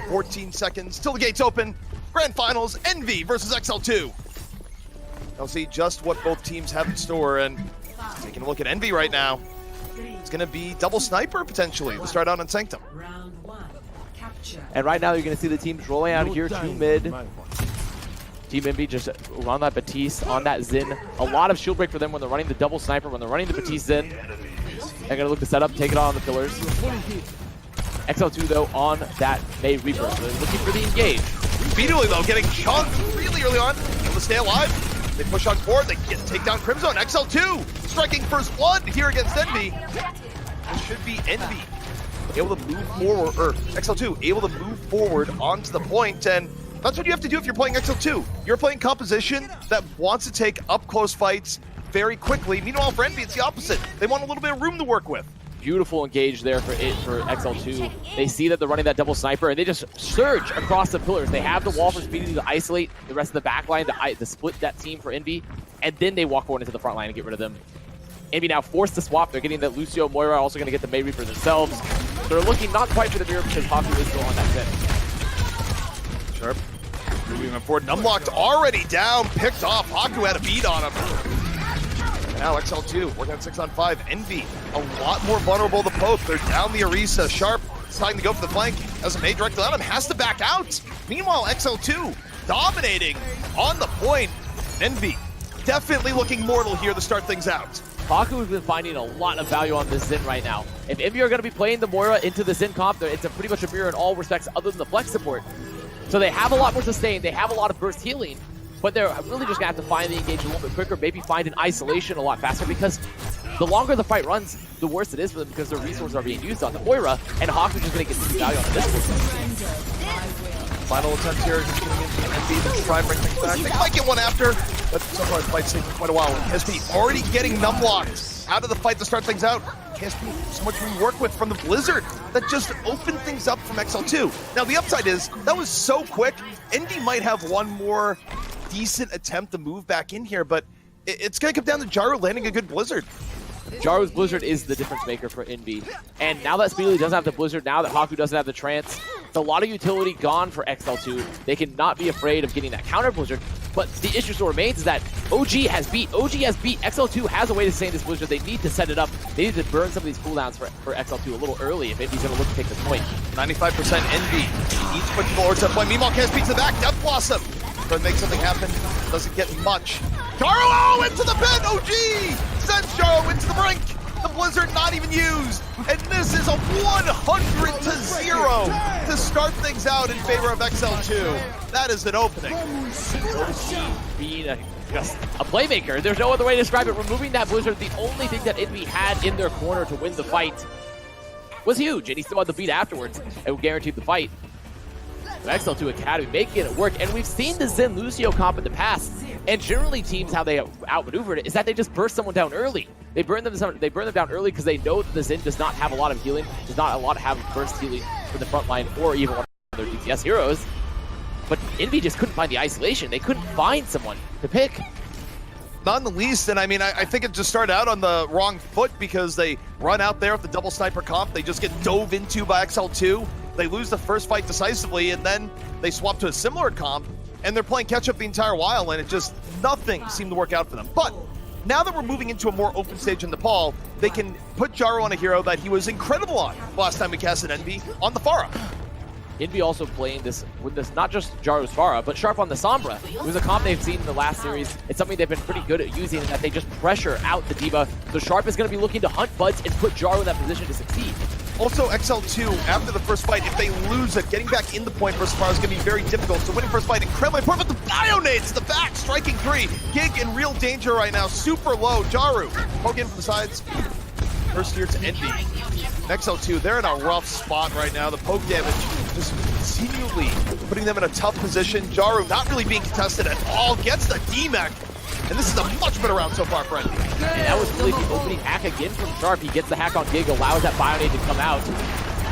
14 seconds till the gates open. Grand Finals, Envy versus XL2. I'll see just what both teams have in store, and taking a look at Envy right now. It's gonna be double sniper potentially to start out on Sanctum. And right now you're gonna see the teams rolling out here to mid. Team Envy just on that Batiste, on that Xin. A lot of shield break for them when they're running the double sniper, when they're running the Batiste Xin. They're gonna look to set up, take it on the pillars. XL2 though on that May Reaper, so they're looking for the engage. Speedily though, getting chunked really early on, able to stay alive. They push on forward, they take down Crimzone. XL2 striking first blood here against Envy. This should be Envy able to move forward, or XL2 able to move forward onto the point, and that's what you have to do if you're playing XL2. You're playing composition that wants to take up close fights very quickly. Meanwhile, for Envy, it's the opposite. They want a little bit of room to work with. Beautiful engage there for XL2. They see that they're running that double sniper, and they just surge across the pillars. They have the wall for Speedy to isolate the rest of the back line, to split that team for Envy, and then they walk forward into the front line and get rid of them. Envy now forced to swap. They're getting that Lucio, Moira also going to get the May Reaper themselves. They're looking not quite for the mirror because Haku is still on that set. Sharp moving forward. Numlocked already down, picked off. Haku had a beat on him. Now XL2 working on 6-on-5. Envy a lot more vulnerable to poke. They're down the Orisa. Sharp deciding to go for the flank as a May directly at him, has to back out. Meanwhile, XL2 dominating on the point. Envy definitely looking mortal here to start things out. Haku has been finding a lot of value on this Xin right now. If Envy are going to be playing the Moira into the Xin comp, it's a pretty much a mirror in all respects other than the flex support. So they have a lot more sustain, they have a lot of burst healing, but they're really just going to have to find the engage a little bit quicker, maybe find an isolation a lot faster, because the longer the fight runs, the worse it is for them because their resources are being used on the Moira, and Haku's just going to get some value on this one. Final attempt here, just getting into Envy to try and bring things back. They might get one after, but so far the fight's taking quite a while. KSP already getting numlocked out of the fight to start things out. KSP, so much room to work with from the Blizzard that just opened things up from XL2. Now the upside is, that was so quick, Envy might have one more decent attempt to move back in here, but it's going to come down to Jaru landing a good Blizzard. Jaru's Blizzard is the difference maker for Envy. And now that Speedily doesn't have the Blizzard, now that Haku doesn't have the Trance, it's a lot of utility gone for XL2. They cannot be afraid of getting that counter Blizzard, but the issue still remains is that OG has beat, XL2 has a way to sustain this Blizzard. They need to set it up. They need to burn some of these cooldowns for XL2 a little early if Envy's going to look to take this point. 95% Envy. Each puts forward to the point. Meanwhile, KSP to the back. Death Blossom. Trying to make something happen. Doesn't get much. Jaru into the pit. OG sends Jaru into the brink. The Blizzard not even used. And this is a 100-0 to start things out in favor of XL2. That is an opening. Being just a playmaker, there's no other way to describe it. Removing that Blizzard, the only thing that Envy had in their corner to win the fight, was huge. And he still had the beat afterwards and guaranteed the fight. But XL2 Academy making it work. And we've seen the Xin Lucio comp in the past. And generally teams, how they outmaneuvered it is that they just burst someone down early. They burn them down early because they know that the Xin does not have a lot of healing, does not have burst healing for the front line or even one of their DPS heroes. But Envy just couldn't find the isolation. They couldn't find someone to pick. Not in the least, and I mean, I think it just started out on the wrong foot because they run out there with the double sniper comp. They just get dove into by XL2. They lose the first fight decisively, and then they swap to a similar comp, and they're playing catch-up the entire while, and it just, nothing seemed to work out for them. But now that we're moving into a more open stage in Nepal, they can put Jaru on a hero that he was incredible on last time we casted Envy, on the Pharah. Envy also playing this with this, not just Jaru's Pharah, but Sharp on the Sombra. It was a comp they've seen in the last series. It's something they've been pretty good at using, that they just pressure out the D.Va. So Sharp is going to be looking to hunt buds and put Jaru in that position to succeed. Also, XL2, after the first fight, if they lose it, getting back in the point versus Pharah is going to be very difficult. So winning first fight, incredibly important, but the bio nades to the back, striking 3. Gig in real danger right now, super low. Jaru, poking from the sides. First year to Envy. XL2, they're in a rough spot right now. The poke damage just continually putting them in a tough position. Jaru not really being contested at all, gets the D-Mech. And this is a much better round so far for Envy. And that was really the opening hack again from Sharp. He gets the hack on Gig, allows that Bionade to come out.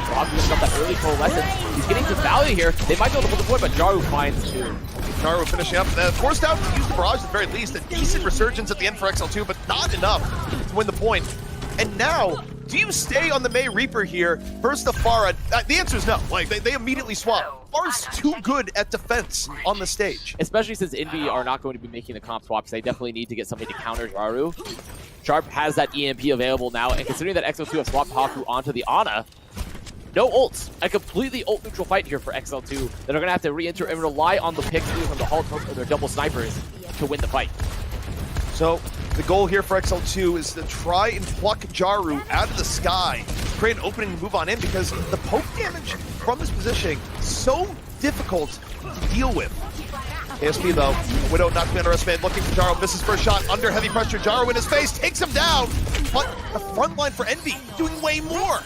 Rob gets up that early coalescence. He's getting some value here. They might be able to put the point, but Jaru finds two. Jaru finishing up. Forced out to use the barrage at the very least. A decent resurgence at the end for XL2, but not enough to win the point. And now, Do you stay on the May Reaper here versus the Pharah? The answer is no. Like, they immediately swap. Pharah's too good at defense on the stage. Especially since Envy are not going to be making the comp swaps, they definitely need to get something to counter Jaru. Sharp has that EMP available now, and considering that XL2 have swapped Haku onto the Ana, no ults. A completely ult-neutral fight here for XL2 that are going to have to re-enter and rely on the picks either from the Halt or their double snipers to win the fight. So the goal here for XL2 is to try and pluck Jaru out of the sky, create an opening to move on in, because the poke damage from this positioning is so difficult to deal with. ASP though, Widow not to be underestimated, looking for Jaru, misses first shot, under heavy pressure, Jaru in his face, takes him down, but the front line for Envy doing way more.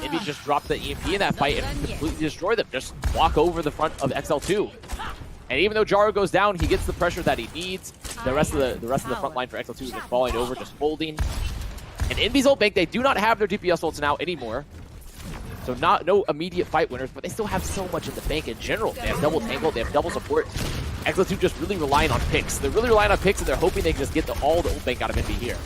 Envy just dropped the EMP in that fight and completely destroyed them, just walk over the front of XL2. And even though Jaru goes down, he gets the pressure that he needs. The rest of the front line for XL2 is just falling over, just folding. And Envy's ult bank, they do not have their DPS ults now anymore. So no immediate fight winners, but they still have so much in the bank in general. They have double tangle, they have double support. XL2 just really relying on picks. They're really relying on picks, and they're hoping they can just get all the ult bank out of Envy here.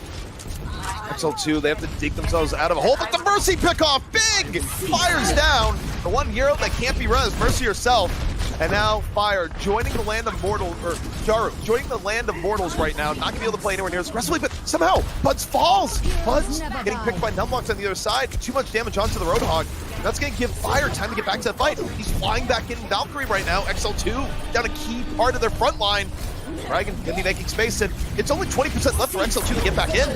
XL2, they have to dig themselves out of a hole, but the Mercy pickoff, big! Fires down, the one hero that can't be res, Mercy herself. And now Fire joining the land of mortals, or Jaru joining the land of mortals right now, not gonna be able to play anywhere near as aggressively, but somehow Buds falls. Buds getting picked by Numlocks on the other side, too much damage onto the Roadhog. That's gonna give Fire time to get back to the fight. He's flying back in Valkyrie right now. XL2 down a key part of their front line. Dragon gonna be making space, and it's only 20% left for XL2 to get back in.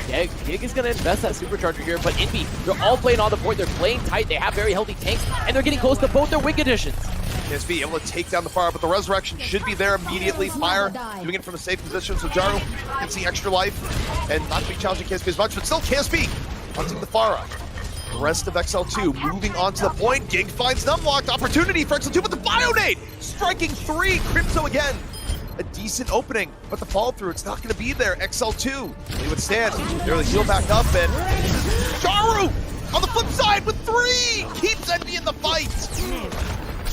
Yeah, Gig is gonna invest that supercharger here, but Envy, they're all playing on the board, they're playing tight, they have very healthy tanks, and they're getting close to both their wing additions. KSB able to take down the Fire, but the resurrection should be there immediately. Fire doing it from a safe position, so Jaru can see extra life and not to be challenging KSB as much, but still KSB hunting the Fire. The rest of XL2 moving on to the point. Gig finds Numlocked, opportunity for XL2, but the Bionade striking 3. Crypto again. A decent opening, but the fall through, it's not going to be there. XL2, they would stand. They're the heal back up, and Jaru on the flip side with 3 keeps Envy in the fight.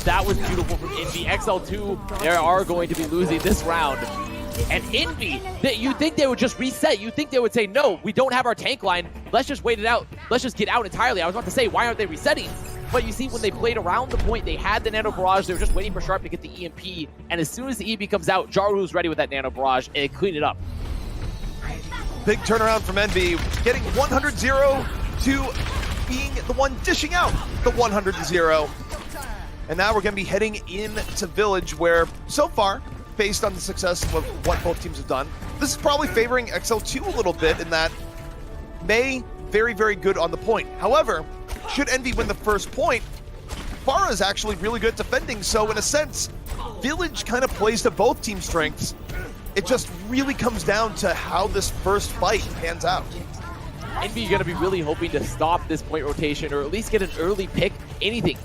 That was beautiful from Envy. XL2, they are going to be losing this round. And Envy, you think they would just reset. You think they would say, no, we don't have our tank line. Let's just wait it out. Let's just get out entirely. I was about to say, why aren't they resetting? But you see, when they played around the point, they had the Nano Barrage. They were just waiting for Sharp to get the EMP. And as soon as the EMP comes out, Jaru's ready with that Nano Barrage and clean it up. Big turnaround from Envy, getting 100-0 to being the one dishing out the 100-0. And now we're going to be heading into Village, where so far, based on the success of what both teams have done, this is probably favoring XL2 a little bit in that May, very, very good on the point. However, should Envy win the first point, Pharah is actually really good at defending, so in a sense, Village kind of plays to both team strengths. It just really comes down to how this first fight pans out. Envy going to be really hoping to stop this point rotation, or at least get an early pick, anything,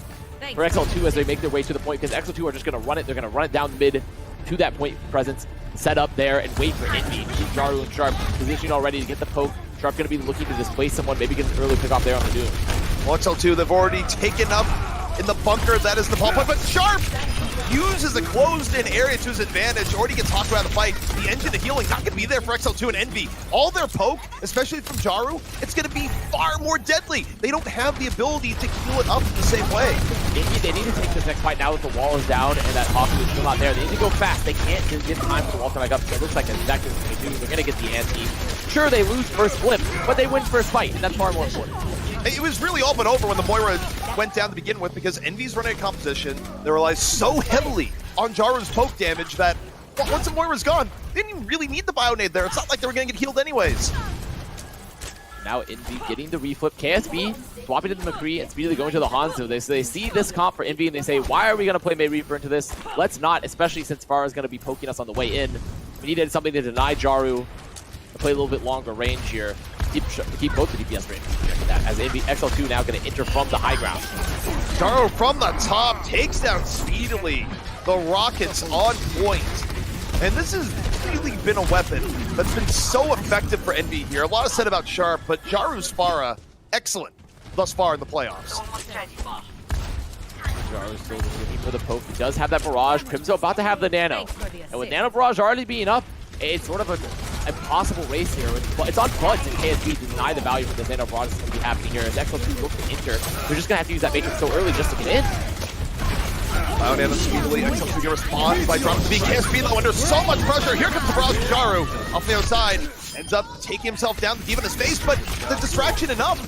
for XL2 as they make their way to the point, because XL2 are just going to run it. They're going to run it down mid to that point presence, set up there, and wait for Envy to keep Jaru and Sharp positioning already to get the poke. Sharp going to be looking to displace someone, maybe get an early pick off there on the Doom. Well, XL2, they've already taken up in the bunker. That is the ball point, but Sharp uses a closed-in area to his advantage. Already gets Haku out of the fight. The engine of healing not going to be there for XL2 and Envy. All their poke, especially from Jaru, it's going to be far more deadly. They don't have the ability to heal it up the same way. They need to take this next fight now that the wall is down and that Haku is still not there. They need to go fast. They can't just get time for the wall to back up. So it looks like exactly what they do. They're going to get the ante. Sure, they lose first flip, but they win first fight, and that's far more important. It was really all but over when the Moira went down to begin with, because Envy's running a composition that relies so heavily on Jaru's poke damage that once the Moira's gone, they didn't even really need the Bionade there. It's not like they were going to get healed anyways. Now Envy getting the reflip. KSB swapping to the McCree and speedily going to the Hanzo. They see this comp for Envy and they say, why are we going to play May Reaper into this? Let's not, especially since Pharah is going to be poking us on the way in. We needed something to deny Jaru, to play a little bit longer range here. Keep both the DPS range as Envy XL2 now going to enter from the high ground. Jaru from the top takes down speedily the rockets on point. And this has really been a weapon that's been so effective for Envy here. A lot is said about Sharp, but Jaru's Pharah, excellent thus far in the playoffs. Jaru's still looking for the poke. He does have that barrage. Crimzo about to have the nano. And with nano barrage already being up, it's sort of a impossible race here. It's on Buds and KSB to deny the value for the Nano Broad is going to be happening here. As XL2 looks to enter, they're just going to have to use that Matrix so early just to get in. BioNano speedily, XL2 can respond by dropping the B. KSB though under so much pressure. Here comes the Barrage Jaru off the outside. Ends up taking himself down, the Diva in his face, but the distraction enough.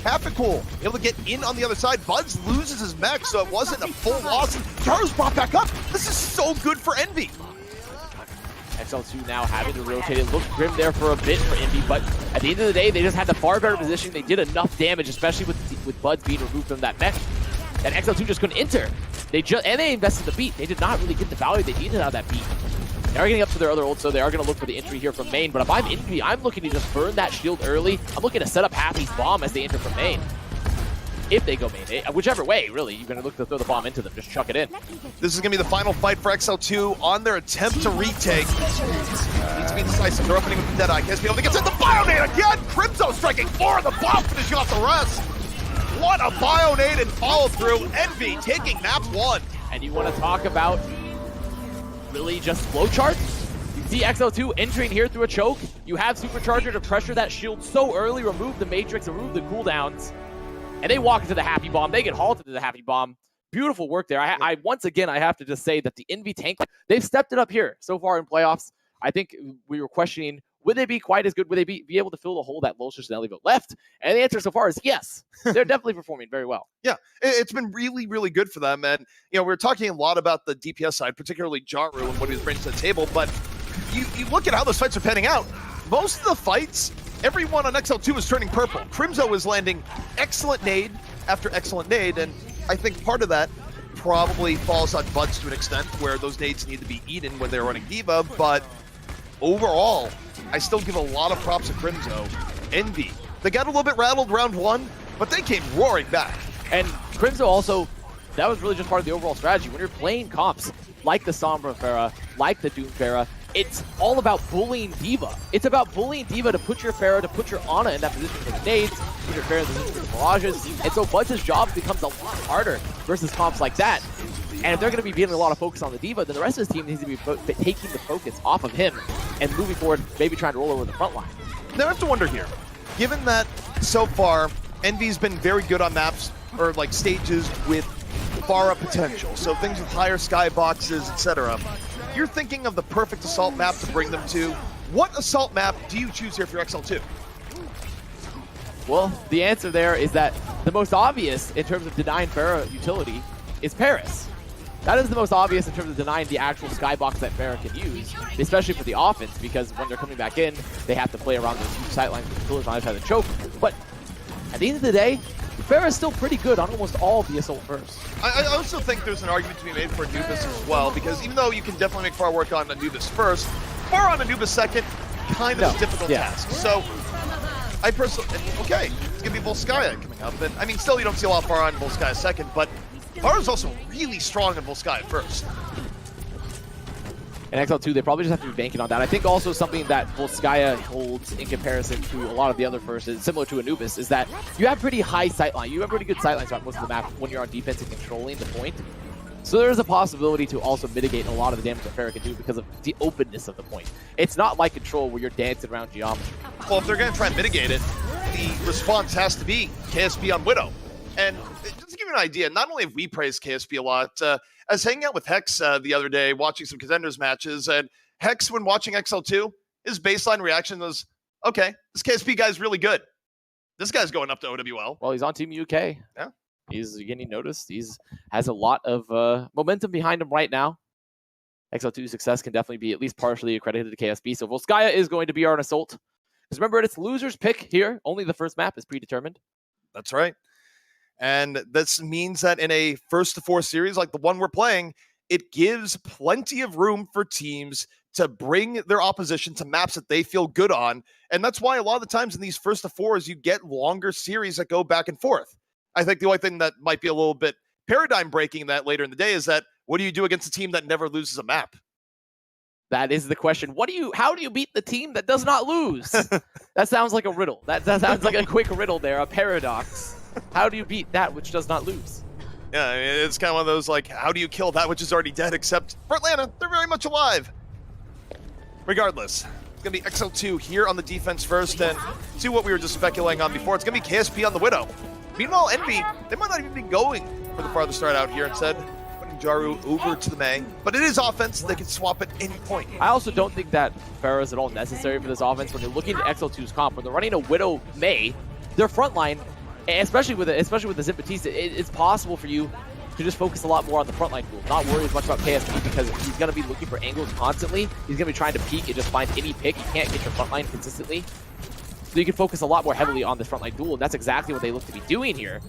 Half it cool, able to get in on the other side. Buds loses his mech, so it wasn't a full loss. Jaru's brought back up. This is so good for Envy. XL2 now having to rotate it. Looked grim there for a bit for Envy, but at the end of the day, they just had the far better position. They did enough damage, especially with Buds being removed from that mech. And XL2 just couldn't enter. They invested the beat. They did not really get the value they needed out of that beat. They are getting up to their other ult, so they are going to look for the entry here from main. But if I'm Envy, I'm looking to just burn that shield early. I'm looking to set up Happy's bomb as they enter from main. If they go main, whichever way, really, you're going to look to throw the bomb into them. Just chuck it in. This is going to be the final fight for XL2 on their attempt to retake. Needs to be decisive. They're opening with the Deadeye. KSB able to get in the BioNade again. Crimzo striking 4 the bomb, finishing off the rest. What a BioNade and follow through. Envy taking map 1. And you want to talk about really just flowcharts? You see XL2 entering here through a choke. You have Supercharger to pressure that shield so early, remove the Matrix, remove the cooldowns. And they walk into the Happy Bomb. They get halted to the Happy Bomb. Beautiful work there. I once again, I have to just say that the Envy tank, they've stepped it up here so far in playoffs. I think we were questioning, would they be quite as good? Would they be able to fill the hole that Lolshus and Elliot left? And the answer so far is yes. They're definitely performing very well. Yeah, it's been really, really good for them. And, you know, we're talking a lot about the DPS side, particularly Jaru and what he was bringing to the table. But you look at how those fights are panning out. Most of the fights, everyone on XL2 is turning purple. Crimzo is landing excellent nade after excellent nade. And I think part of that probably falls on Buds to an extent where those nades need to be eaten when they're running Diva. But overall, I still give a lot of props to Crimzo. Envy, they got a little bit rattled round 1, but they came roaring back. And Crimzo also, that was really just part of the overall strategy. When you're playing comps like the Sombra Pharah, like the Doom Pharah, it's all about bullying Diva. It's about bullying Diva to put your Pharah, to put your Ana in that position for the nades, put your Pharah in the position for the barrages. And so Buds' job becomes a lot harder versus comps like that. And if they're going to be getting a lot of focus on the Diva, then the rest of his team needs to be taking the focus off of him and moving forward, maybe trying to roll over the front line. Now I have to wonder here, given that so far, Envy's been very good on maps, or like stages with far up potential, so things with higher skyboxes, etc. You're thinking of the perfect assault map to bring them to. What assault map do you choose here for your XL2? Well, the answer there is that the most obvious in terms of denying Pharah utility is Paris. That is the most obvious in terms of denying the actual skybox that Pharah can use, especially for the offense, because when they're coming back in, they have to play around those huge sightlines with the pillars on either side of the choke. But at the end of the day, Pharah is still pretty good on almost all of the assault first. I also think there's an argument to be made for Anubis as well, because even though you can definitely make far work on Anubis first, far on Anubis second, kind of a difficult task. So I personally, okay, it's going to be Volskaya coming up. And I mean, still you don't see a lot far on Volskaya second, but Pharah's also really strong in Volskaya first. And XL2, they probably just have to be banking on that. I think also something that Volskaya holds in comparison to a lot of the other firsts, similar to Anubis, is that you have pretty high sightline. You have pretty good sightlines on most of the map when you're on defense and controlling the point. So there's a possibility to also mitigate a lot of the damage that Pharah can do because of the openness of the point. It's not like Control where you're dancing around geometry. Well, if they're going to try and mitigate it, the response has to be KSB on Widow. And just to give you an idea, not only have we praised KSB a lot, I was hanging out with Hex the other day watching some Contenders matches, and Hex, when watching XL2, his baseline reaction was, okay, this KSB guy's really good. This guy's going up to OWL. Well, he's on Team UK. Yeah. He's getting noticed. Has a lot of momentum behind him right now. XL2's success can definitely be at least partially accredited to KSB. So Volskaya is going to be our assault. Because remember, it's loser's pick here. Only the first map is predetermined. That's right. And this means that in a first to four series like the one we're playing, it gives plenty of room for teams to bring their opposition to maps that they feel good on. And that's why a lot of the times in these first to fours, you get longer series that go back and forth. I think the only thing that might be a little bit paradigm breaking that later in the day is that what do you do against a team that never loses a map? That is the question. How do you beat the team that does not lose? That sounds like a riddle. That sounds like a quick riddle there, a paradox. How do you beat that which does not lose? Yeah, I mean, it's kind of one of those, like, how do you kill that which is already dead, except for Atlanta, they're very much alive. Regardless, It's going to be XL2 here on the defense first, and see what we were just speculating on before. It's going to be KSP on the Widow. Meanwhile, Envy, they might not even be going for the farther start out here. Instead, putting Jaru over to the Mei. But it is offense. They can swap at any point. I also don't think that Pharah is at all necessary for this offense. When they're looking at XL2's comp, when they're running a Widow Mei, their front line, especially with the Zen Batista, it's possible for you to just focus a lot more on the frontline tool, not worry as much about KSP because he's going to be looking for angles constantly. He's going to be trying to peek and just find any pick. He can't get your frontline consistently. So you can focus a lot more heavily on this frontline duel, and that's exactly what they look to be doing here.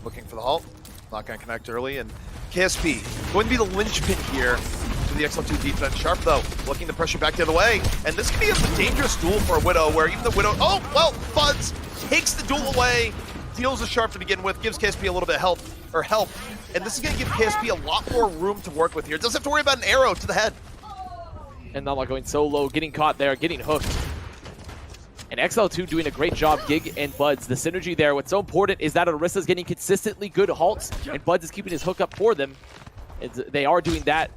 Looking for the halt. Not going to connect early, and KSP going to be the linchpin here to the XL2 defense. Sharp, though, looking to pressure back the other way. And this could be a dangerous duel for a Widow, where even the Widow... Oh, well, Buds takes the duel away, deals a Sharp to begin with, gives KSP a little bit of help. And this is going to give KSP a lot more room to work with here. Doesn't have to worry about an arrow to the head. And Nala going so low, getting caught there, getting hooked. And XL2 doing a great job, Gig and Buds. The synergy there, what's so important is that Orisa's getting consistently good halts, and Buds is keeping his hook up for them. They are doing that.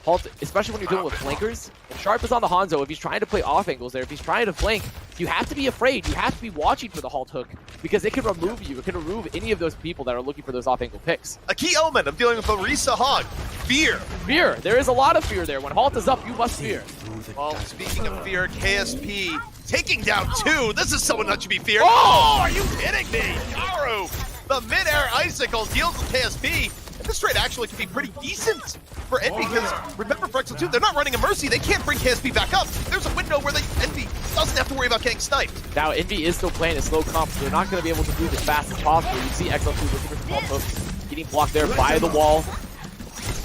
Halt, especially when you're dealing with flankers. And Sharp is on the Hanzo. If he's trying to play off angles there, if he's trying to flank, you have to be afraid. You have to be watching for the halt hook because it can remove you. It can remove any of those people that are looking for those off angle picks. A key element of dealing with Orisa Hog, fear. Fear. There is a lot of fear there. When halt is up, you must fear. Well, speaking of fear, KSP taking down 2. This is someone that should be feared. Oh, are you kidding me? Yaru, the mid-air icicle deals with KSP. And this trade actually could be pretty decent for Envy because remember for XL2, they're not running a Mercy. They can't bring KSP back up. There's a window where Envy doesn't have to worry about getting sniped. Now, Envy is still playing a slow comp, so they're not going to be able to move as fast as possible. You see XL2 looking for some halt hooks, getting blocked there by the wall.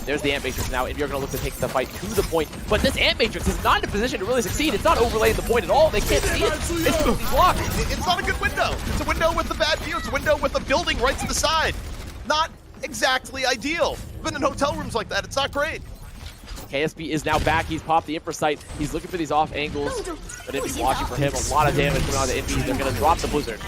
There's the Ant Matrix now. Envy are going to look to take the fight to the point. But this Ant Matrix is not in a position to really succeed. It's not overlaying the point at all. They can't see it. It's completely blocked. It's not a good window. It's a window with a bad view. It's a window with a building right to the side. Not exactly ideal. Been in hotel rooms like that. It's not great. KSP is now back. He's popped the Emperor sight. He's looking for these off angles. But Envy watching for him. A lot of damage coming on to Envy. They're going to drop the Blizzard.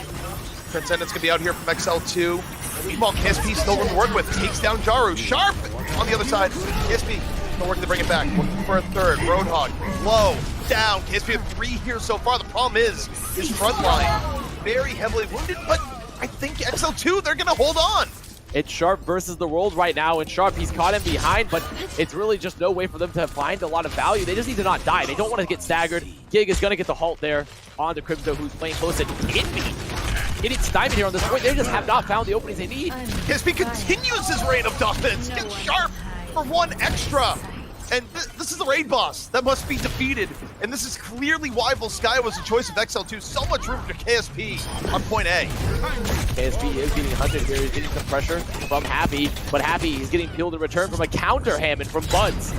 Transcendence going to be out here from XL2. Meanwhile, KSP still room to work with. Takes down Jaru. Sharp on the other side. KSP still working to bring it back. Looking for a third. Roadhog. Low. Down. KSP with 3 here so far. The problem is his front line very heavily wounded, but I think XL2, they're going to hold on. It's Sharp versus the world right now, and Sharp, he's caught him behind, but it's really just no way for them to find a lot of value. They just need to not die. They don't want to get staggered. Gig is going to get the halt there on the Crypto, who's playing close and getting stymied here on this point. They just have not found the openings they need. KSP continues his reign of dominance. Gets Sharp for 1 extra. And this is the raid boss that must be defeated. And this is clearly why Volskaya was the choice of XL2. So much room for KSP on point A. KSP is getting hunted here. He's getting some pressure from Happy. But Happy is getting peeled in return from a counter Hammond from Buds.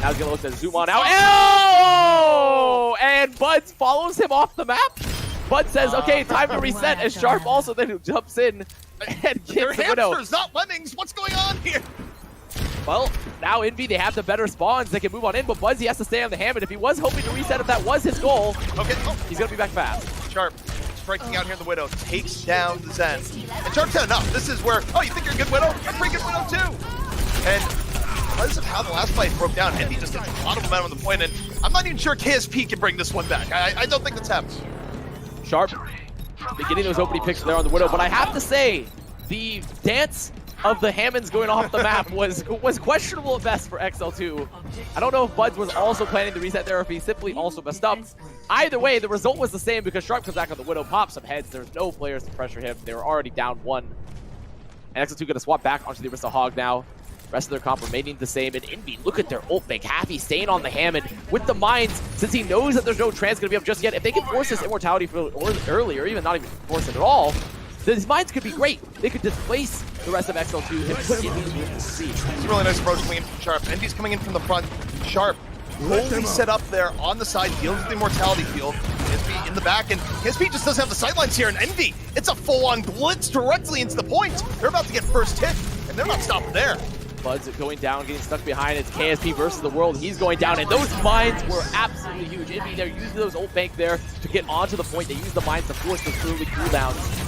Now he's going to look to zoom on out. Oh! And Buds follows him off the map. Bud says, okay, time to reset, as Sharp also then jumps in and gets the Widow. Hamsters, not lemmings. What's going on here? Well, now Envy, they have the better spawns. They can move on in, but Buzzy has to stay on the Hammond. If he was hoping to reset, if that was his goal, okay, he's going to be back fast. Sharp striking out here in the Widow, takes down the Zen. And Sharp's had enough. This is where, oh, you think you're a good Widow? You're a pretty good Widow too. And because of how the last fight broke down, Envy just has a lot of momentum on the point, and I'm not even sure KSP can bring this one back. I don't think that's happening. Sharp getting those opening picks there on the Widow, but I have to say, the dance of the Hammonds going off the map was questionable at best for XL2. I don't know if Buds was also planning to reset there or if he simply also messed up. Either way, the result was the same because Sharp comes back on the Widow, pops some heads. There's no players to pressure him. They were already down 1. And XL2 going to swap back onto the Orisa Hog now. Rest of their comp remaining the same. And Envy, look at their ult bank. Happy staying on the Hammond with the mines since he knows that there's no trans going to be up just yet. If they can force this immortality early or even not even force it at all, these mines could be great. They could displace the rest of XL2 and put Envy in the sea. It's a really nice approach coming in from Sharp. Envy's coming in from the front. Sharp fully set up there on the side, deals with the immortality field. KSP in the back, and KSP just doesn't have the sightlines here. And Envy, it's a full-on blitz directly into the point. They're about to get first hit, and they're not stopping there. Buds going down, getting stuck behind. It's KSP versus the world. He's going down, and those mines were absolutely huge. Envy, they're using those ult bank there to get onto the point. They use the mines to force those early cooldowns.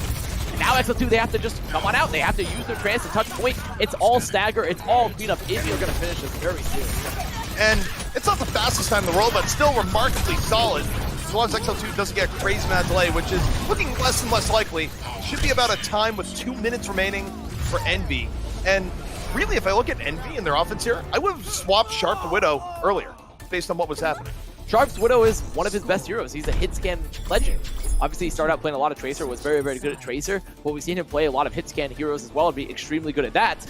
And now XL2, they have to just come on out. They have to use their trance to touch point. It's all stagger. It's all beat up. Evie are going to finish this very soon. And it's not the fastest time in the world, but still remarkably solid. As long as XL2 doesn't get a crazy amount of delay, which is looking less and less likely. Should be about a time with 2 minutes remaining for Envy. And really, if I look at Envy and their offense here, I would have swapped Sharp to Widow earlier, based on what was happening. Sharp's Widow is one of his best heroes. He's a hit scan legend. Obviously, he started out playing a lot of Tracer, was very, very good at Tracer, but we've seen him play a lot of hit scan heroes as well and be extremely good at that.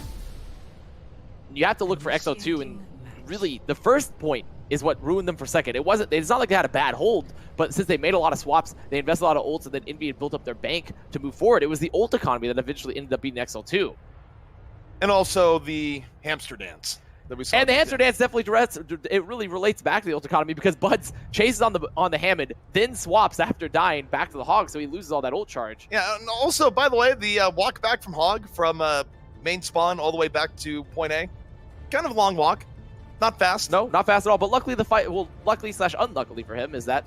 You have to look for XL2, and really, the first point is what ruined them for second. It's not like they had a bad hold, but since they made a lot of swaps, they invested a lot of ults, and then Envy had built up their bank to move forward. It was the ult economy that eventually ended up beating XL2. And also the hamster dance that we saw. And the hamster dance definitely it really relates back to the ult economy because Buds chases on the Hammond, then swaps after dying back to the Hog, so he loses all that ult charge. Yeah, and also, by the way, the walk back from Hog from main spawn all the way back to point A, kind of a long walk. Not fast. No, not fast at all. But luckily, the fight, well, luckily / unluckily for him, is that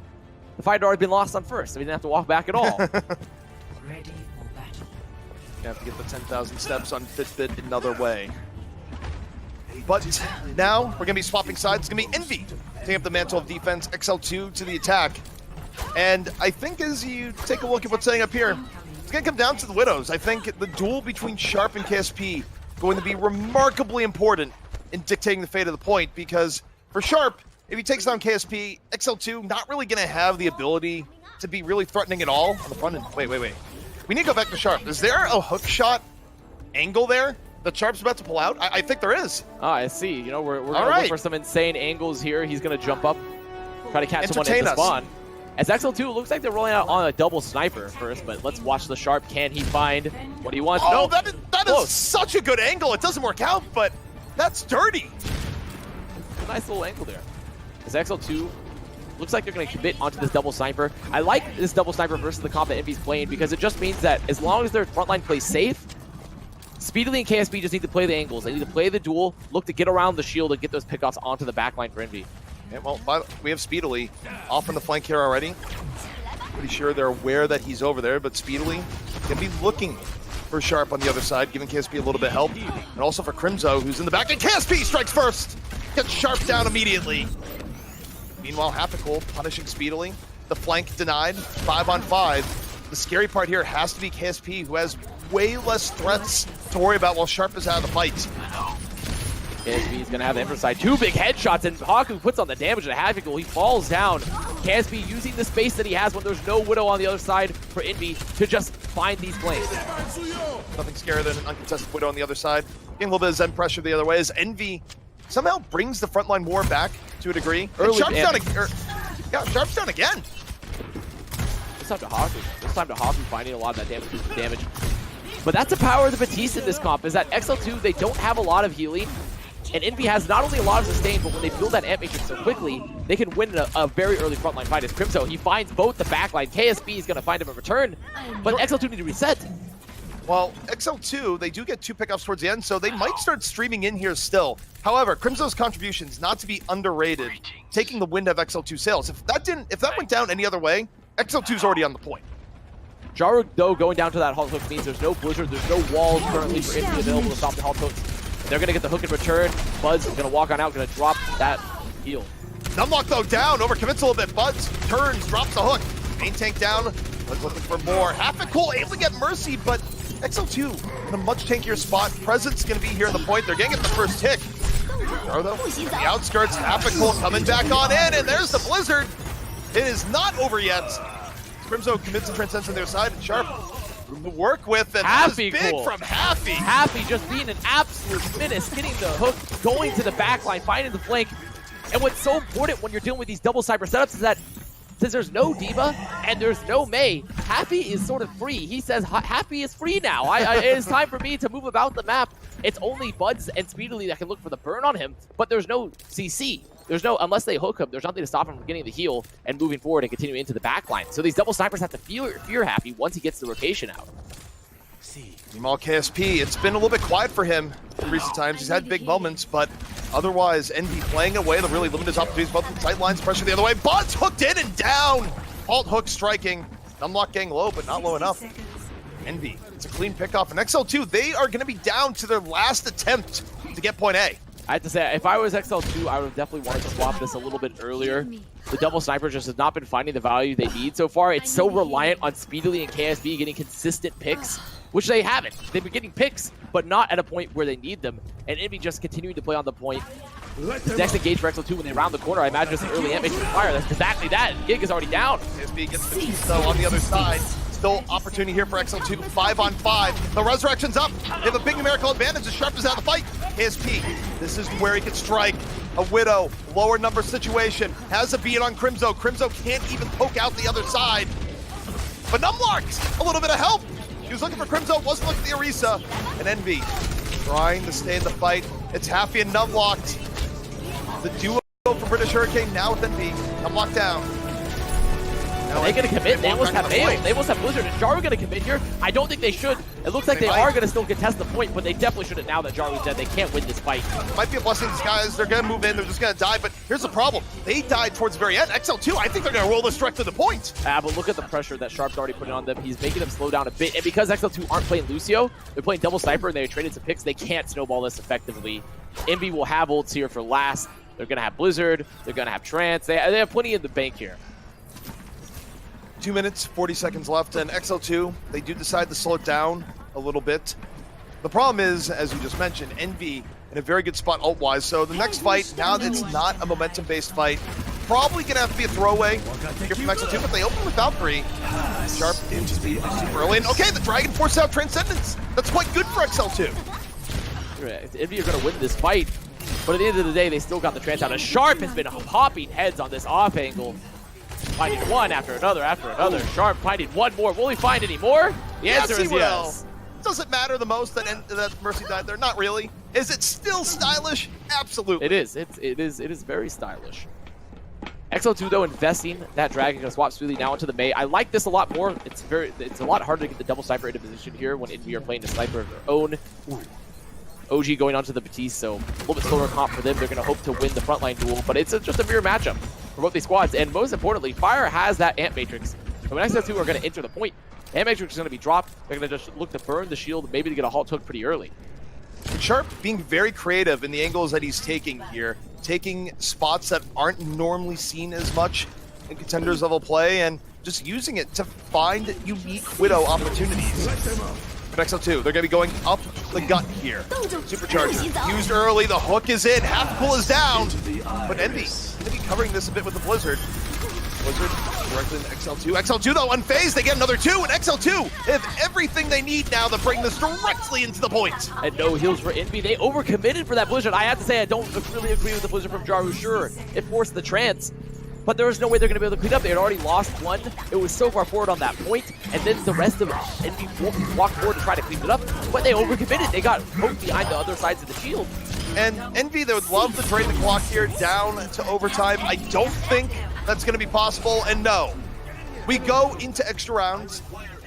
the fight had already been lost on first, so he didn't have to walk back at all. Ready for battle. You have to get the 10,000 steps on Fitbit another way. But now we're going to be swapping sides. It's going to be Envy taking up the mantle of defense, XL2 to the attack. And I think as you take a look at what's setting up here, it's going to come down to the Widows. I think the duel between Sharp and KSP going to be remarkably important in dictating the fate of the point, because for Sharp, if he takes down KSP, XL2 not really going to have the ability to be really threatening at all on the front end. Wait. We need to go back to Sharp. Is there a hook shot angle there that Sharp's about to pull out? I think there is. Ah, I see. You know, we're going to look for some insane angles here. He's going to jump up, try to catch someone in the spawn. As XL2, looks like they're rolling out on a double sniper first, but let's watch the Sharp. Can he find what he wants? Oh, No, that is such a good angle. It doesn't work out, but that's dirty. Nice little angle there. As XL2 looks like they're going to commit onto this double sniper. I like this double sniper versus the comp that Envy's playing because it just means that as long as their frontline plays safe, Speedily and KSP just need to play the angles. They need to play the duel, look to get around the shield and get those pickoffs onto the backline for Envy. Yeah, well, we have Speedily off on the flank here already. Pretty sure they're aware that he's over there, but Speedily can be looking for Sharp on the other side, giving KSP a little bit of help. And also for Crimzo, who's in the back, and KSP strikes first! Gets Sharp down immediately. Meanwhile, Hapical punishing Speedily. The flank denied, 5-on-5. The scary part here has to be KSP, who has way less threats to worry about while Sharp is out of the fight. KSP is going to have the Emperor side. 2 big headshots, and Haku puts on the damage to Hapical. He falls down. KSP using the space that he has when there's no Widow on the other side for Envy to just find these flames. Nothing scarier than an uncontested Widow on the other side. Getting a little bit of Zen pressure the other way as Envy somehow brings the frontline war back to a degree. Sharp's down again. This time to Haku finding a lot of that damage. But that's the power of the Batiste in this comp, is that XL2, they don't have a lot of healing. And Envy has not only a lot of sustain, but when they build that amp matrix so quickly, they can win a very early frontline fight. As Crimzo, he finds both the backline. KSP is going to find him in return, but XL2 need to reset. Well, XL2, they do get 2 pickups towards the end, so they might start streaming in here still. However, Crimzo's contributions, not to be underrated, taking the wind of XL2 sails. If that went down any other way, XL2's already on the point. Jaru, though, going down to that Halt Hook means there's no Blizzard, there's no walls currently for Envy available to stop the Halt Hooks. They're going to get the hook in return. Buzz is going to walk on out, going to drop that heal. Numlock, though, down, overcommits a little bit. Buzz turns, drops the hook. Main tank down, Buzz looking for more. Hapical able to get Mercy, but XL2 in a much tankier spot. Presence going to be here in the point. They're going to get the first tick. Jaru, though, the outskirts. Hapical coming back on in, and there's the Blizzard. It is not over yet. Crimzo commits to Transcends on their side, and Sharp to work with, and that is big from Happy. Happy just being an absolute menace, hitting the hook, going to the backline, finding the flank. And what's so important when you're dealing with these double cyber setups is that since there's no D.Va and there's no Mei, Happy is sort of free. He says, Happy is free now. It is time for me to move about the map. It's only Buds and Speedily that can look for the burn on him, but there's no CC. There's no, unless they hook him, there's nothing to stop him from getting the heal and moving forward and continuing into the backline. So these double snipers have to fear Happy once he gets the rotation out. Meanwhile, KSP, it's been a little bit quiet for him in recent times. He's had big moments, but otherwise, Envy playing away the really limited opportunities, both the tight lines, pressure the other way. Butts hooked in and down! Halt hook striking. Numlock getting low, but not low enough. Envy, it's a clean pickoff. And XL2, they are going to be down to their last attempt to get point A. I have to say, if I was XL2, I would have definitely wanted to swap this a little bit earlier. The double sniper just has not been finding the value they need so far. It's so reliant on Speedily and KSB getting consistent picks, which they haven't. They've been getting picks, but not at a point where they need them. And Evie just continuing to play on the point. The next engage for XL2 when they round the corner, I imagine it's an early amp matrix fire. That's exactly that. Gig is already down. KSB gets the piece though on the other side. Still opportunity here for XL2, 5 on 5. The resurrection's up. They have a big numerical advantage. The Sharp is out of the fight. KSP, this is where he can strike. A Widow, lower number situation. Has a beat on Crimzo. Crimzo can't even poke out the other side. But Numlarked, a little bit of help. He was looking for Crimzo, wasn't looking for the Orisa. And Envy trying to stay in the fight. It's Happy and Numlocked. The duo for British Hurricane now with Envy. Numlocked down. Are they going to commit? They almost have Bale. They almost have Blizzard. Is Jaru going to commit here? I don't think they should. It looks like they are going to still contest the point, but they definitely shouldn't now that Jaru's dead. They can't win this fight. Might be a blessing in disguise. They're going to move in. They're just going to die. But here's the problem. They died towards the very end. XL2, I think they're going to roll this direct to the point. But look at the pressure that Sharp's already putting on them. He's making them slow down a bit. And because XL2 aren't playing Lucio, they're playing double sniper and they traded some picks, they can't snowball this effectively. Envy will have ults here for last. They're going to have Blizzard. They're going to have Trance. They have plenty in the bank here. 2 minutes, 40 seconds left, and XL2, they do decide to slow it down a little bit. The problem is, as you just mentioned, Envy in a very good spot ult-wise, so the next fight, now that it's not a momentum-based fight, probably gonna have to be a throwaway here from XL2, but they open with Valkyrie. Sharp into speed super early, and okay, the Dragon forces out Transcendence. That's quite good for XL2. Envy are gonna win this fight, but at the end of the day, they still got the Trance out. And Sharp has been popping heads on this off angle. Finding one after another after another. Sharp finding one more. Will he find any more? The answer is yes. Does it matter the most that Mercy died there? Not really. Is it still stylish? Absolutely. It is. It is very stylish. XL2 though investing that dragon, gonna swap Speedily now into the Mei. I like this a lot more. It's a lot harder to get the double sniper into position here when Envy are playing the sniper of their own. OG going onto the Batiste, so a little bit slower comp for them. They're going to hope to win the frontline duel, but it's just a mirror matchup for both these squads. And most importantly, Fire has that Amp Matrix. So when XL2 are going to enter the point, Amp Matrix is going to be dropped. They're going to just look to burn the shield, maybe to get a halt hook pretty early. Sharp being very creative in the angles that he's taking here, taking spots that aren't normally seen as much in Contenders level play, and just using it to find unique Widow opportunities. But XL2, they're going to be going up the gut here. Supercharger used early, the hook is in, half pull is down, but Envy going to be covering this a bit with the Blizzard. Blizzard directly into XL2. XL2 though, unfazed, they get another 2, and XL2 they have everything they need now to bring this directly into the point. And no heals for Envy. They overcommitted for that Blizzard. I have to say, I don't really agree with the Blizzard from Jaru. Sure, it forced the Trance, but there was no way they're going to be able to clean up. They had already lost one. It was so far forward on that point, and then the rest of Envy walked forward to try to clean it up, but they overcommitted. They got poked behind the other sides of the shield. And Envy, they would love to drain the clock here down to overtime. I don't think that's going to be possible, and no. We go into extra rounds.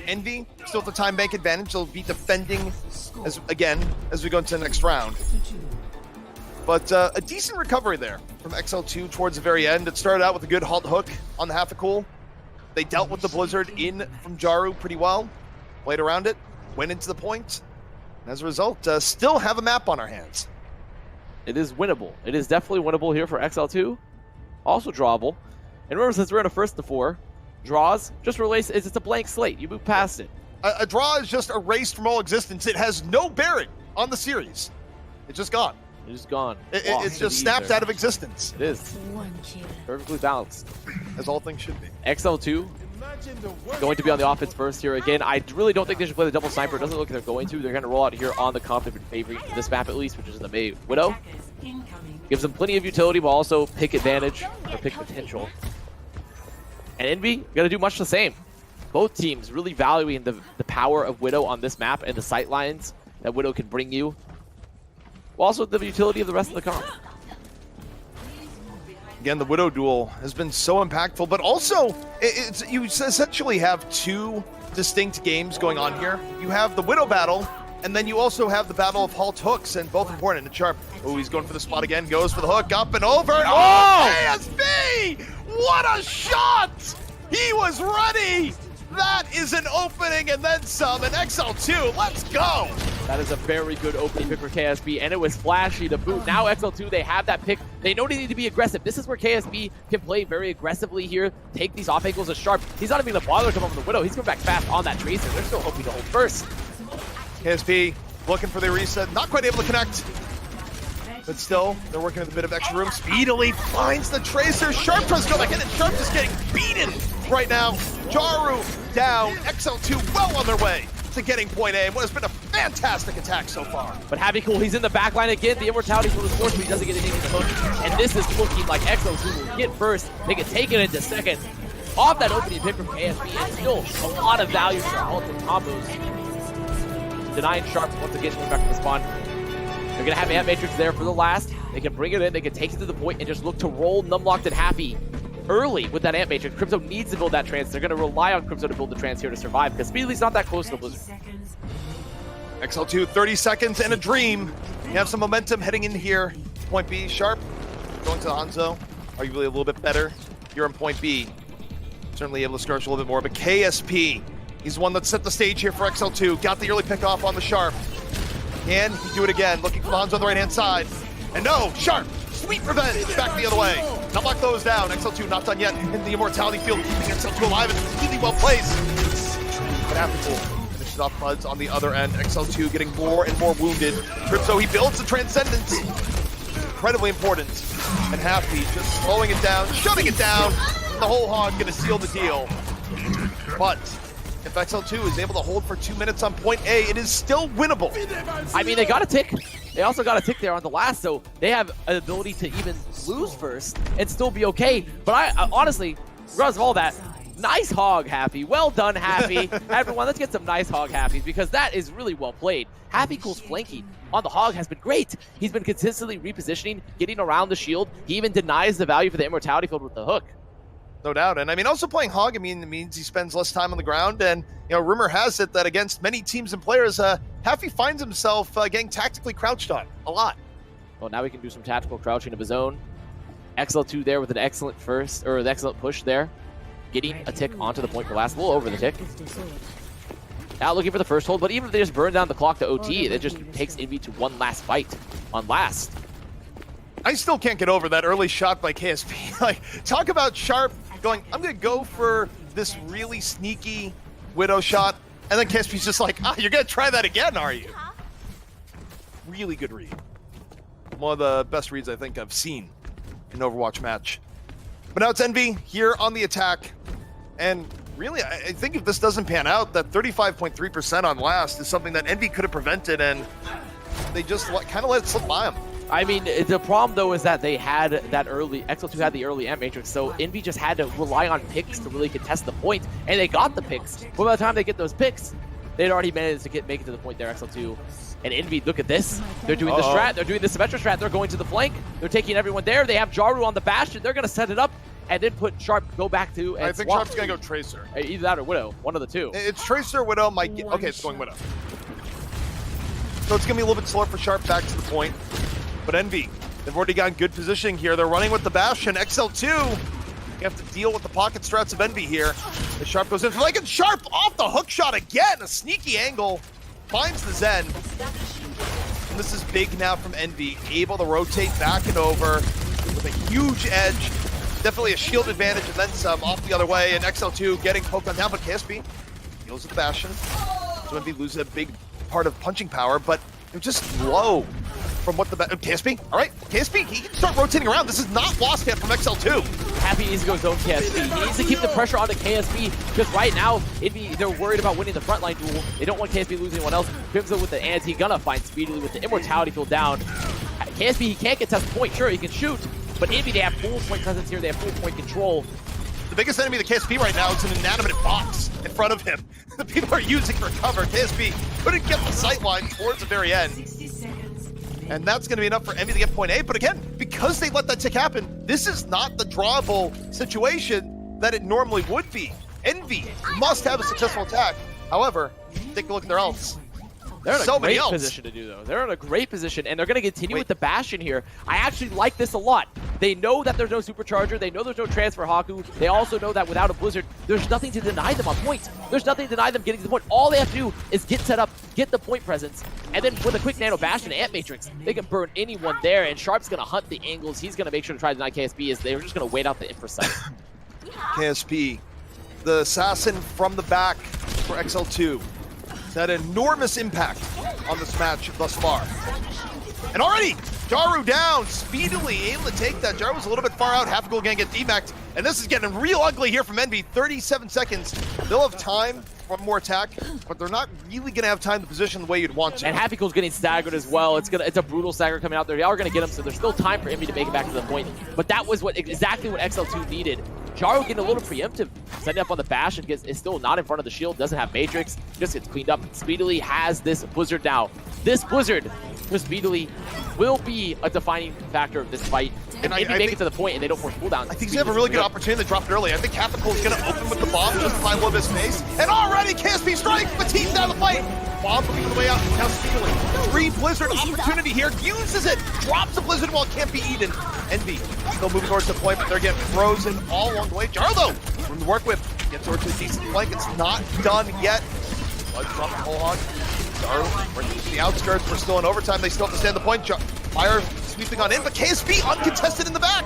Envy, still at the time bank advantage. They'll be defending as we go into the next round. But a decent recovery there from XL2 towards the very end. It started out with a good halt hook on the half a cool. They dealt with the Blizzard in from Jaru pretty well. Played around it, went into the point. And as a result, still have a map on our hands. It is winnable. It is definitely winnable here for XL2. Also drawable. And remember, since we're in a first to 4, draws just release. It's a blank slate. You move past it. A draw is just erased from all existence. It has no bearing on the series. It's just gone. It's gone. It's just snapped out of existence. It is. Perfectly balanced. As all things should be. XL2 going to be on the offense first here again. I really don't think they should play the double sniper. It doesn't look like they're going to. They're going to roll out here on the comp they've been favoring for this map at least, which is the Mei Widow. Gives them plenty of utility, but also pick advantage or pick potential. And Envy going to do much the same. Both teams really valuing the power of Widow on this map and the sight lines that Widow can bring you. Also the utility of the rest of the comp. Again, the Widow duel has been so impactful, but also you essentially have two distinct games going on here. You have the Widow battle, and then you also have the battle of halt hooks, and both important. And Sharp, oh, he's going for the spot again, goes for the hook, up and over. And KSB! What a shot! He was ready! That is an opening and then some, and XL2, let's go! That is a very good opening pick for KSB, and it was flashy to boot. Now XL2, they have that pick. They know they need to be aggressive. This is where KSB can play very aggressively here, take these off angles as Sharp. He's not even going to bother to come over the Widow. He's coming back fast on that Tracer. They're still hoping to hold first. KSB looking for the reset, not quite able to connect. But still, they're working with a bit of extra room. Speedily finds the Tracer. Sharp tries to go back in, and Sharp is getting beaten right now. Jaru down. XL2 well on their way to getting point A. What has been a fantastic attack so far. But Happy Cool, he's in the back line again. The immortality for the force, but he doesn't get anything to the hook. And this is looking like XL2 will get first. They can take it into second. Off that opening pick from KSB, and still a lot of value for ult and combos. Denying Sharp once again going back to the spawn. They're going to have Ant Matrix there for the last. They can bring it in, they can take it to the point and just look to roll Numlocked and Happy early with that Ant Matrix. Crypto needs to build that trance. They're going to rely on Crypto to build the trance here to survive because Speedly's not that close to the Blizzard. XL2, 30 seconds and a dream. You have some momentum heading in here. Point B, Sharp going to Hanzo. Arguably a little bit better. You're in point B. Certainly able to skirmish a little bit more, but KSP, he's the one that set the stage here for XL2. Got the early pick off on the Sharp. Can he do it again? Looking for Hanzo on the right-hand side. And no, Sharp, sweet revenge, back the other way. Not lock those down. XL2 not done yet. In the immortality field, keeping XL2 alive and really well placed. But after finishes off Buds on the other end. XL2 getting more and more wounded. Crypto, he builds the Transcendence. Incredibly important. And Happy just slowing it down, shutting it down. The whole hog gonna seal the deal. But if XL2 is able to hold for 2 minutes on point A, it is still winnable. I mean, they got a tick. They also got a tick there on the last, so they have an ability to even lose first and still be okay. But I honestly, regardless of all that, nice hog, Happy. Well done, Happy. Everyone, let's get some nice hog Happies because that is really well played. Happy Cool's flanking on the hog has been great. He's been consistently repositioning, getting around the shield. He even denies the value for the immortality field with the hook. No doubt. And I mean, also playing hog, I mean, it means he spends less time on the ground. And, you know, rumor has it that against many teams and players, Happy finds himself getting tactically crouched on a lot. Well, now we can do some tactical crouching of his own. XL2 there with an excellent first, or an excellent push there. Getting a tick onto the point for last, a little over the tick. Now looking for the first hold, but even if they just burn down the clock to OT, it just takes Evie to one last fight on last. I still can't get over that early shot by KSP. Like, talk about Sharp going, I'm going to go for this really sneaky Widow shot. And then KSP's just like, you're going to try that again, are you? Really good read. One of the best reads I think I've seen in an Overwatch match. But now it's Envy here on the attack. And really, I think if this doesn't pan out, that 35.3% on last is something that Envy could have prevented, and they just kind of let it slip by them. I mean, the problem, though, is that they had that early, XL2 had the early Ant Matrix, so Envy just had to rely on picks to really contest the point, and they got the picks. But by the time they get those picks, they'd already managed to make it to the point there, XL2. And Envy, look at this. They're doing the strat, they're doing the Symmetra strat, they're going to the flank, they're taking everyone there, they have Jaru on the Bastion, they're going to set it up, and then put Sharp, go back to, and I think Sharp's going to go Tracer. Either that or Widow, one of the two. It's Tracer, Widow, okay, it's going Widow. So it's going to be a little bit slower for Sharp back to the point. But Envy, they've already got good positioning here. They're running with the Bastion. XL2, you have to deal with the pocket strats of Envy here. The Sharp goes in. Like, and Sharp off the hook shot again. A sneaky angle. Finds the Zen. And this is big now from Envy. Able to rotate back and over with a huge edge. Definitely a shield advantage and then some off the other way. And XL2 getting poked on down, but KSP deals with the Bastion. So Envy loses a big part of punching power, but they're just low. From what the KSP, all right, KSP, he can start rotating around. This is not lost yet from XL2. Happy needs to go zone KSP. He needs to keep the pressure on the KSP because right now, they're worried about winning the frontline duel. They don't want KSP losing anyone else. Crimson with the anti, gonna find Speedily with the immortality field down. KSP, he can't get test point. Sure, he can shoot, but Envy, they have full point presence here. They have full point control. The biggest enemy of the KSP right now is an inanimate box in front of him. The people are using for cover. KSP couldn't get the sight line towards the very end. And that's going to be enough for Envy to get point A. But again, because they let that tick happen, this is not the drawable situation that it normally would be. Envy must have a successful attack. However, take a look at their ults. They're in a great position to do, though. They're in a great position, and they're going to continue with the Bastion here. I actually like this a lot. They know that there's no Supercharger. They know there's no Transfer Haku. They also know that without a Blizzard, there's nothing to deny them on point. There's nothing to deny them getting to the point. All they have to do is get set up, get the point presence, and then with a quick Nano Bash and Ant Matrix, they can burn anyone there, and Sharp's going to hunt the angles. He's going to make sure to try to deny KSP, as they're just going to wait out the infra site. KSP, the assassin from the back for XL2. It's had enormous impact on this match thus far. And already, Jaru down, speedily able to take that. Jaru was a little bit far out, half a goal gonna get demacked, and this is getting real ugly here from Envy. 37 seconds. They'll have time for more attack, but they're not really gonna have time to position the way you'd want to. And Happy Cool's getting staggered as well. It's a brutal stagger coming out there. They are gonna get him, so there's still time for Envy to make it back to the point. But that was exactly what XL2 needed. Jaru getting a little preemptive, setting up on the bash and is still not in front of the shield, doesn't have Matrix, just gets cleaned up. Speedily has this Blizzard now. This Blizzard for Speedily will be a defining factor of this fight. And if they make it to the point and they don't force cooldowns. I think they have a really good opportunity to drop it early. I think Capital is going to open with the bomb, just find a little bit of space. And already KSP strike, Matisse down the fight. Bomb moving the way out, now Speedily. 3 Blizzard opportunity here, uses it, drops the Blizzard while it can't be eaten. Envy still moving towards the point, but they're getting frozen all along the way. Jaru though, from the work with, gets towards a decent flank. It's not done yet. Blood drop the whole hog. Jaru working to the outskirts. We're still in overtime. They still have to stand the point. Fire sweeping on in, but KSP uncontested in the back.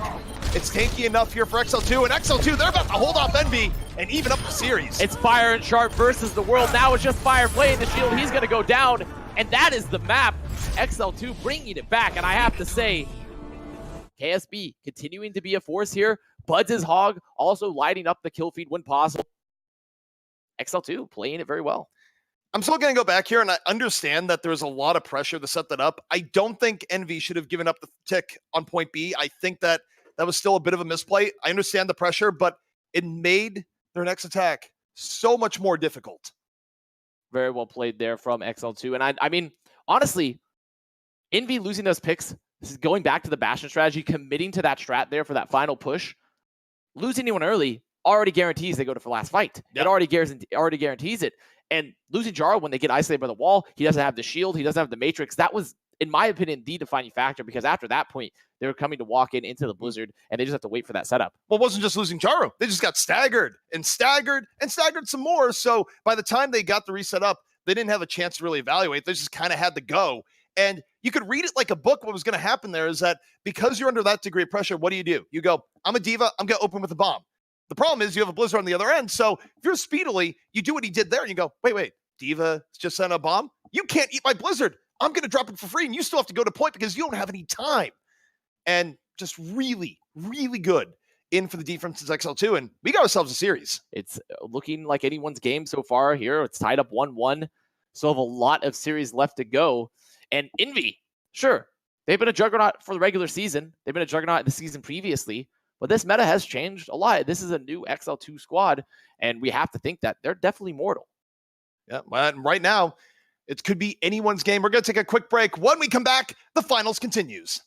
It's tanky enough here for XL2, and XL2, they're about to hold off Envy and even up the series. It's Fire and Sharp versus the world. Now it's just Fire playing the shield. He's going to go down, and that is the map. XL2 bringing it back, and I have to say, KSP continuing to be a force here. Buds' Hog also lighting up the kill feed when possible. XL2 playing it very well. I'm still going to go back here, and I understand that there's a lot of pressure to set that up. I don't think Envy should have given up the tick on point B. I think that was still a bit of a misplay. I understand the pressure, but it made their next attack so much more difficult. Very well played there from XL2. And I mean, honestly, Envy losing those picks, this is going back to the Bastion strategy, committing to that strat there for that final push. Losing anyone early already guarantees they go to for last fight. Yep. It already guarantees it. And losing Jaru when they get isolated by the wall, he doesn't have the shield, he doesn't have the Matrix. That was, in my opinion, the defining factor, because after that point, they were coming to walk into the Blizzard, and they just have to wait for that setup. Well, it wasn't just losing Jaru. They just got staggered and staggered and staggered some more. So by the time they got the reset up, they didn't have a chance to really evaluate. They just kind of had to go. And you could read it like a book. What was going to happen there is that because you're under that degree of pressure, what do? You go, I'm a diva, I'm going to open with a bomb. The problem is you have a Blizzard on the other end. So if you're Speedily, you do what he did there, and you go, wait, Diva just sent a bomb? You can't eat my Blizzard. I'm going to drop it for free, and you still have to go to point because you don't have any time. And just really, really good in for the defenses XL2, and we got ourselves a series. It's looking like anyone's game so far here. It's tied up 1-1. Still have a lot of series left to go. And Envy, sure, they've been a juggernaut for the regular season. They've been a juggernaut the season previously, but this meta has changed a lot. This is a new XL2 squad, and we have to think that they're definitely mortal. Yeah, but right now, it could be anyone's game. We're going to take a quick break. When we come back, the finals continues.